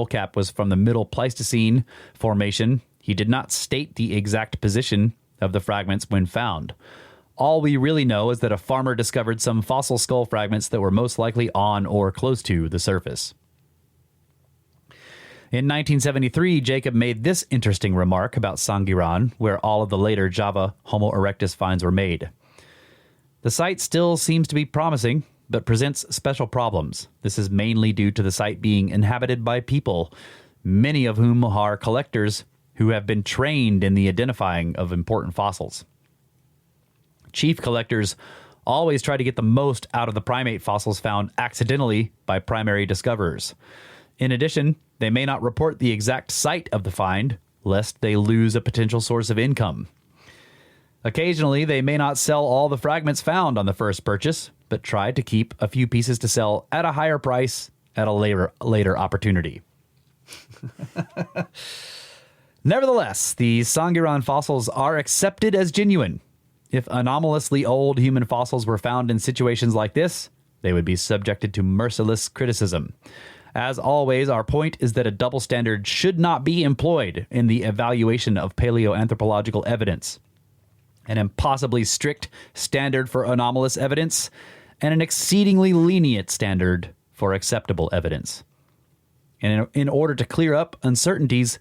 cap was from the Middle Pleistocene formation, he did not state the exact position of the fragments when found. All we really know is that a farmer discovered some fossil skull fragments that were most likely on or close to the surface. In 1973, Jacob made this interesting remark about Sangiran, where all of the later Java Homo erectus finds were made. The site still seems to be promising, but presents special problems. This is mainly due to the site being inhabited by people, many of whom are collectors who have been trained in the identifying of important fossils. Chief collectors always try to get the most out of the primate fossils found accidentally by primary discoverers. In addition, they may not report the exact site of the find, lest they lose a potential source of income. Occasionally, they may not sell all the fragments found on the first purchase, but try to keep a few pieces to sell at a higher price at a later opportunity. Nevertheless, the Sangiran fossils are accepted as genuine. If anomalously old human fossils were found in situations like this, they would be subjected to merciless criticism. As always, our point is that a double standard should not be employed in the evaluation of paleoanthropological evidence. An impossibly strict standard for anomalous evidence, and an exceedingly lenient standard for acceptable evidence. And in order to clear up uncertainties,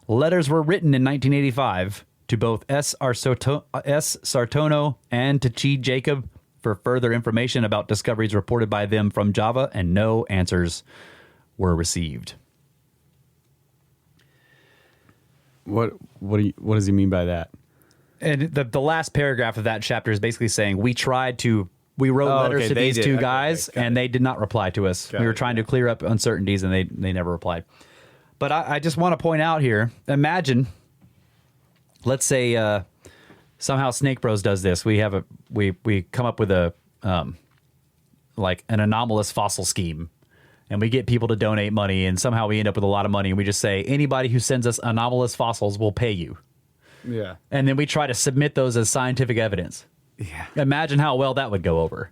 letters were written in 1985 to both S. Sartono and to Chi Jacob for further information about discoveries reported by them from Java, and no answers were received. What does he mean by that? And the last paragraph of that chapter is basically saying we wrote letters to these two guys, and they did not reply to us. We were trying to clear up uncertainties, and they never replied. But I just want to point out here, imagine, let's say somehow Snake Bros does this. We come up with a like an anomalous fossil scheme, and we get people to donate money, and somehow we end up with a lot of money, and we just say anybody who sends us anomalous fossils will pay you. Yeah. And then we try to submit those as scientific evidence. Yeah. Imagine how well that would go over.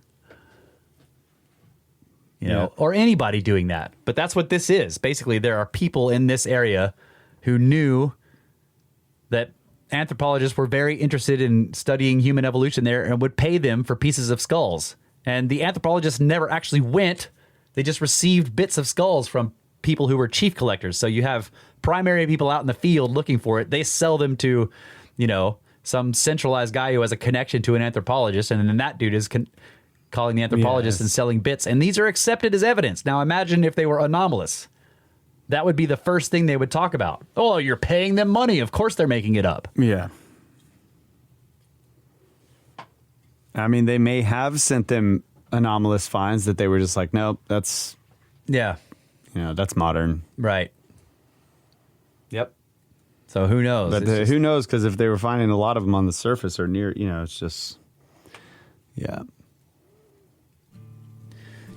You know, or anybody doing that. But that's what this is. Basically, there are people in this area who knew that anthropologists were very interested in studying human evolution there and would pay them for pieces of skulls. And the anthropologists never actually went. They just received bits of skulls from people who were chief collectors. So you have primary people out in the field looking for it. They sell them to, you know, some centralized guy who has a connection to an anthropologist. And then that dude is calling the anthropologist and selling bits. And these are accepted as evidence. Now imagine if they were anomalous. That would be the first thing they would talk about. Oh, you're paying them money. Of course they're making it up. Yeah. I mean, they may have sent them anomalous finds that they were just like, nope, that's... Yeah. You know, that's modern. Right. Yep. So who knows? But who knows? Because if they were finding a lot of them on the surface or near, you know, it's just... Yeah.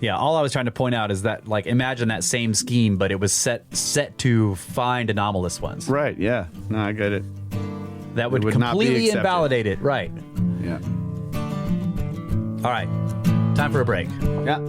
Yeah, all I was trying to point out is that, like, imagine that same scheme, but it was set to find anomalous ones. Right, yeah. No, I get it. That would completely invalidate it. Right. Yeah. All right. Time for a break. Yeah.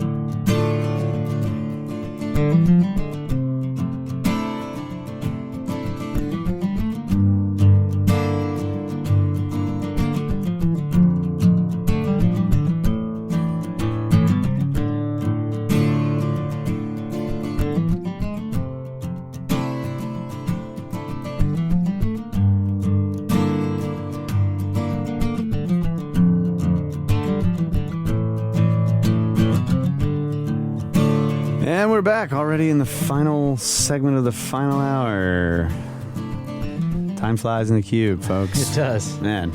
And we're back already in the final segment of the final hour. Time flies in the cube, folks. It does. Man.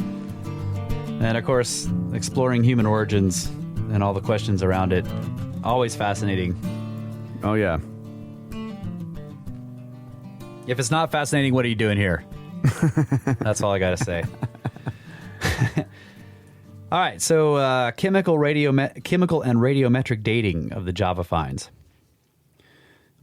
And of course, exploring human origins and all the questions around it. Always fascinating. Oh, yeah. If it's not fascinating, what are you doing here? That's all I got to say. All right, so chemical and radiometric dating of the Java finds.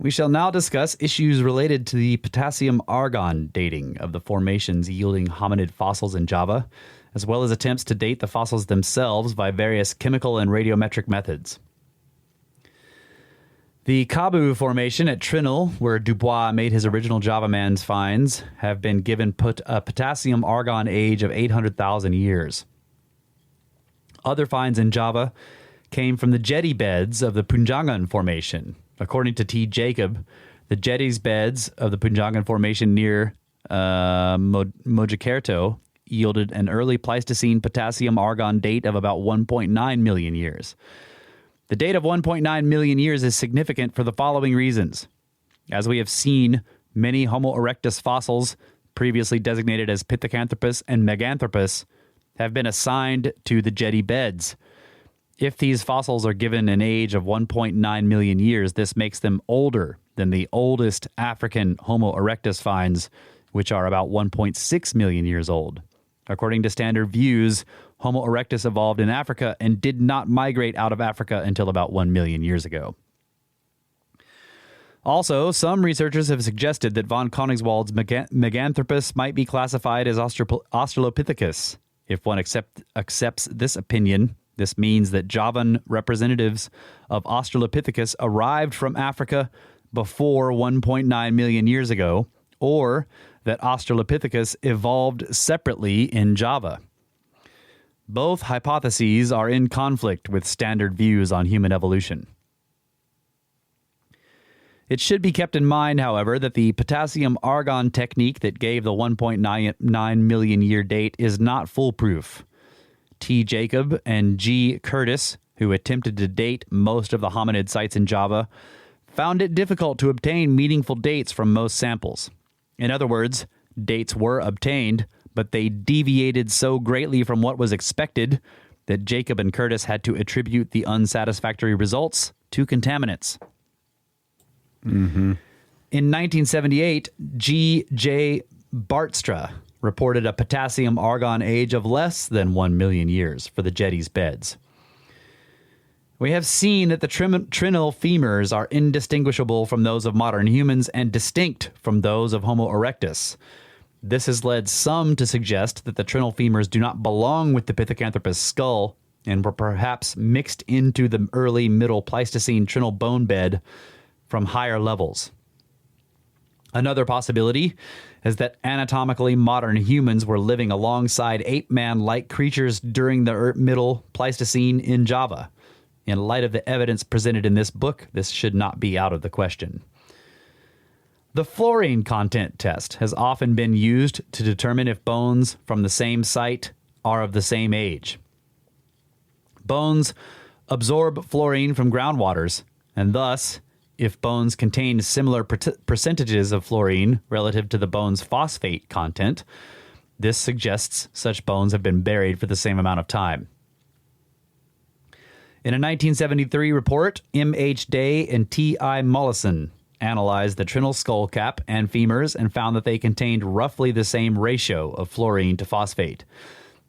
We shall now discuss issues related to the potassium-argon dating of the formations yielding hominid fossils in Java, as well as attempts to date the fossils themselves by various chemical and radiometric methods. The Kabu Formation at Trinil, where Dubois made his original Java Man's finds, have been given a potassium-argon age of 800,000 years. Other finds in Java came from the jetty beds of the Punjangan Formation. According to T. Jacob, the jetties beds of the Punjangan Formation near Mojokerto yielded an early Pleistocene potassium-argon date of about 1.9 million years. The date of 1.9 million years is significant for the following reasons. As we have seen, many Homo erectus fossils, previously designated as Pithecanthropus and Meganthropus, have been assigned to the jetty beds. If these fossils are given an age of 1.9 million years, this makes them older than the oldest African Homo erectus finds, which are about 1.6 million years old. According to standard views, Homo erectus evolved in Africa and did not migrate out of Africa until about 1 million years ago. Also, some researchers have suggested that von Koenigswald's Meganthropus might be classified as Australopithecus. If one accepts this opinion, this means that Javan representatives of Australopithecus arrived from Africa before 1.9 million years ago, or that Australopithecus evolved separately in Java. Both hypotheses are in conflict with standard views on human evolution. It should be kept in mind, however, that the potassium-argon technique that gave the 1.9 million year date is not foolproof. T. Jacob and G. Curtis, who attempted to date most of the hominid sites in Java, found it difficult to obtain meaningful dates from most samples. In other words, dates were obtained, but they deviated so greatly from what was expected that Jacob and Curtis had to attribute the unsatisfactory results to contaminants. Mm-hmm. In 1978, G. J. Bartstra reported a potassium-argon age of less than 1 million years for the jetty's beds. We have seen that the Trinil femurs are indistinguishable from those of modern humans and distinct from those of Homo erectus. This has led some to suggest that the Trinil femurs do not belong with the Pithecanthropus skull and were perhaps mixed into the early Middle Pleistocene Trinil bone bed from higher levels. Another possibility is that anatomically modern humans were living alongside ape-man-like creatures during the Middle Pleistocene in Java. In light of the evidence presented in this book, this should not be out of the question. The fluorine content test has often been used to determine if bones from the same site are of the same age. Bones absorb fluorine from groundwaters, and thus, if bones contain similar percentages of fluorine relative to the bone's phosphate content, this suggests such bones have been buried for the same amount of time. In a 1973 report, M. H. Day and T. I. Mollison analyzed the Trinil skull cap and femurs and found that they contained roughly the same ratio of fluorine to phosphate.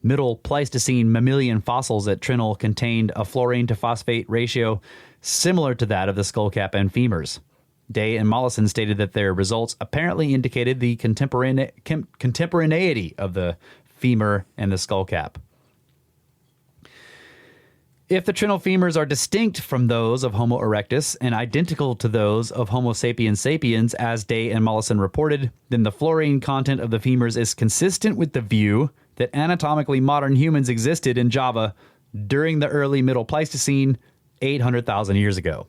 Middle Pleistocene mammalian fossils at Trinil contained a fluorine to phosphate ratio similar to that of the skull cap and femurs. Day and Mollison stated that their results apparently indicated the contemporaneity of the femur and the skull cap. If the Trinil femurs are distinct from those of Homo erectus and identical to those of Homo sapiens sapiens, as Day and Mollison reported, then the fluorine content of the femurs is consistent with the view that anatomically modern humans existed in Java during the early Middle Pleistocene 800,000 years ago.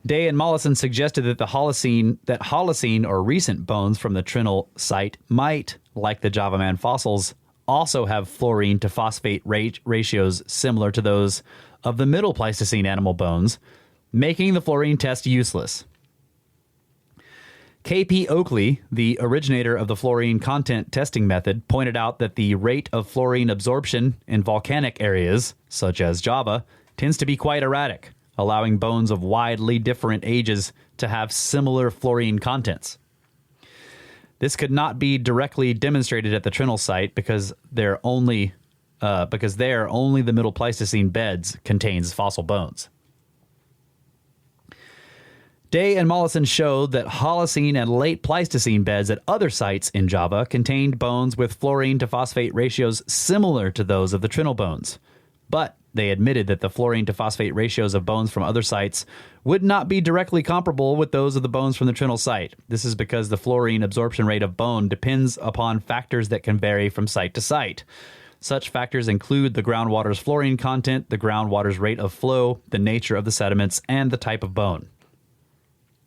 Day and Mollison suggested that Holocene or recent bones from the Trinil site might, like the Java Man fossils, also have fluorine to phosphate ratios similar to those of the Middle Pleistocene animal bones, making the fluorine test useless. K.P. Oakley, the originator of the fluorine content testing method, pointed out that the rate of fluorine absorption in volcanic areas, such as Java, tends to be quite erratic, allowing bones of widely different ages to have similar fluorine contents. This could not be directly demonstrated at the Trinil site because there only the Middle Pleistocene beds contains fossil bones. Day and Mollison showed that Holocene and late Pleistocene beds at other sites in Java contained bones with fluorine to phosphate ratios similar to those of the Trinil bones. But They admitted that the fluorine to phosphate ratios of bones from other sites would not be directly comparable with those of the bones from the Trinil site. This is because the fluorine absorption rate of bone depends upon factors that can vary from site to site. Such factors include the groundwater's fluorine content, the groundwater's rate of flow, the nature of the sediments, and the type of bone.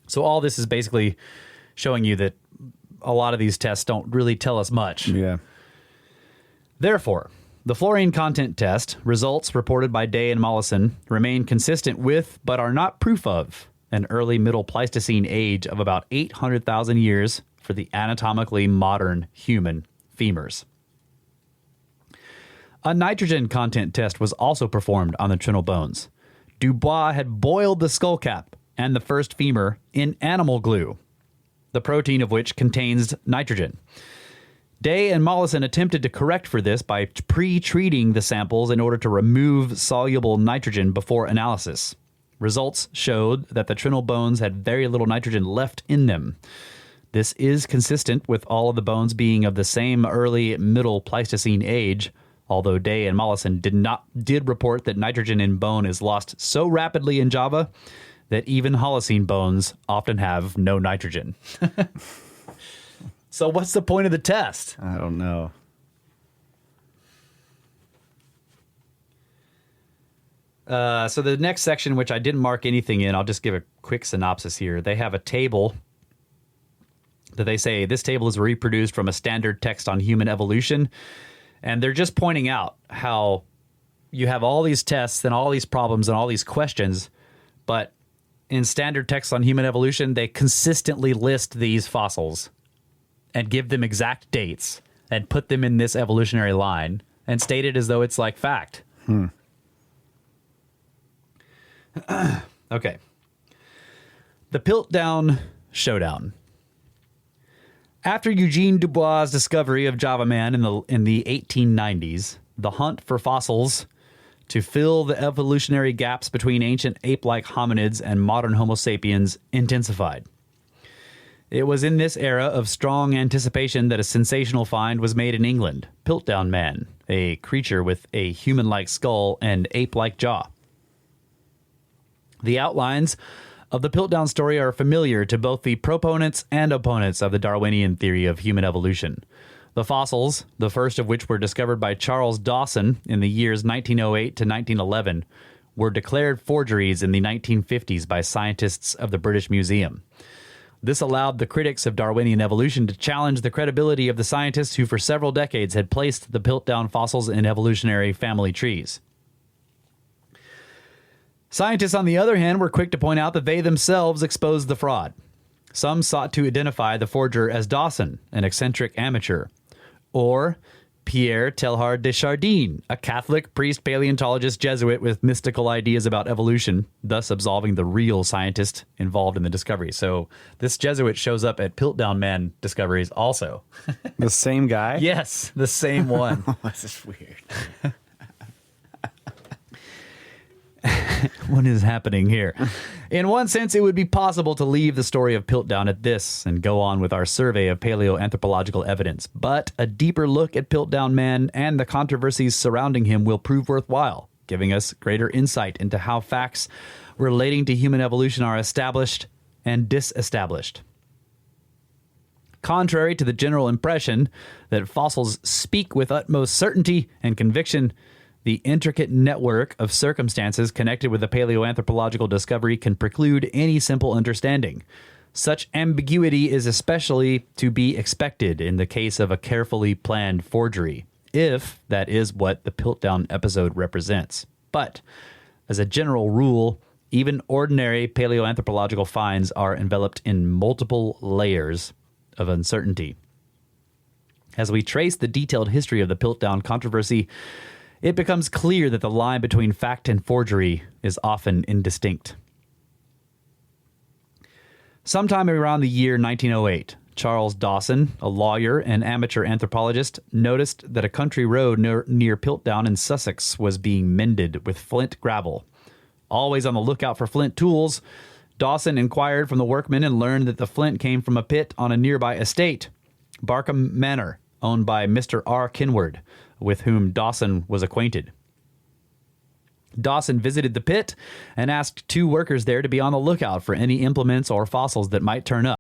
So all this is basically showing you that a lot of these tests don't really tell us much. Yeah. Therefore, the fluorine content test results reported by Day and Mollison remain consistent with, but are not proof of, an early Middle Pleistocene age of about 800,000 years for the anatomically modern human femurs. A nitrogen content test was also performed on the Trinil bones. Dubois had boiled the skull cap and the first femur in animal glue, the protein of which contains nitrogen. Day and Mollison attempted to correct for this by pre-treating the samples in order to remove soluble nitrogen before analysis. Results showed that the Trinil bones had very little nitrogen left in them. This is consistent with all of the bones being of the same early Middle Pleistocene age, although Day and Mollison did report that nitrogen in bone is lost so rapidly in Java that even Holocene bones often have no nitrogen. So what's the point of the test? I don't know. So the next section, which I didn't mark anything in, I'll just give a quick synopsis here. They have a table that they say this table is reproduced from a standard text on human evolution. And they're just pointing out how you have all these tests and all these problems and all these questions, but in standard text on human evolution, they consistently list these fossils and give them exact dates and put them in this evolutionary line and state it as though it's like fact. Okay. The Piltdown Showdown. After Eugene Dubois' discovery of Java Man in the 1890s, the hunt for fossils to fill the evolutionary gaps between ancient ape-like hominids and modern Homo sapiens intensified. It was in this era of strong anticipation that a sensational find was made in England, Piltdown Man, a creature with a human-like skull and ape-like jaw. The outlines of the Piltdown story are familiar to both the proponents and opponents of the Darwinian theory of human evolution. The fossils, the first of which were discovered by Charles Dawson in the years 1908 to 1911, were declared forgeries in the 1950s by scientists of the British Museum. This allowed the critics of Darwinian evolution to challenge the credibility of the scientists who for several decades had placed the Piltdown fossils in evolutionary family trees. Scientists, on the other hand, were quick to point out that they themselves exposed the fraud. Some sought to identify the forger as Dawson, an eccentric amateur, or Pierre Teilhard de Chardin, a Catholic priest paleontologist Jesuit with mystical ideas about evolution, thus absolving the real scientist involved in the discovery. So this Jesuit shows up at Piltdown Man discoveries also. The same guy? Yes, the same one. This is weird. What is happening here? In one sense, it would be possible to leave the story of Piltdown at this and go on with our survey of paleoanthropological evidence. But a deeper look at Piltdown Man and the controversies surrounding him will prove worthwhile, giving us greater insight into how facts relating to human evolution are established and disestablished. Contrary to the general impression that fossils speak with utmost certainty and conviction, the intricate network of circumstances connected with the paleoanthropological discovery can preclude any simple understanding. Such ambiguity is especially to be expected in the case of a carefully planned forgery, if that is what the Piltdown episode represents. But, as a general rule, even ordinary paleoanthropological finds are enveloped in multiple layers of uncertainty. As we trace the detailed history of the Piltdown controversy, it becomes clear that the line between fact and forgery is often indistinct. Sometime around the year 1908, Charles Dawson, a lawyer and amateur anthropologist, noticed that a country road near Piltdown in Sussex was being mended with flint gravel. Always on the lookout for flint tools, Dawson inquired from the workmen and learned that the flint came from a pit on a nearby estate, Barkham Manor, owned by Mr. R. Kinward, with whom Dawson was acquainted. Dawson visited the pit and asked 2 workers there to be on the lookout for any implements or fossils that might turn up.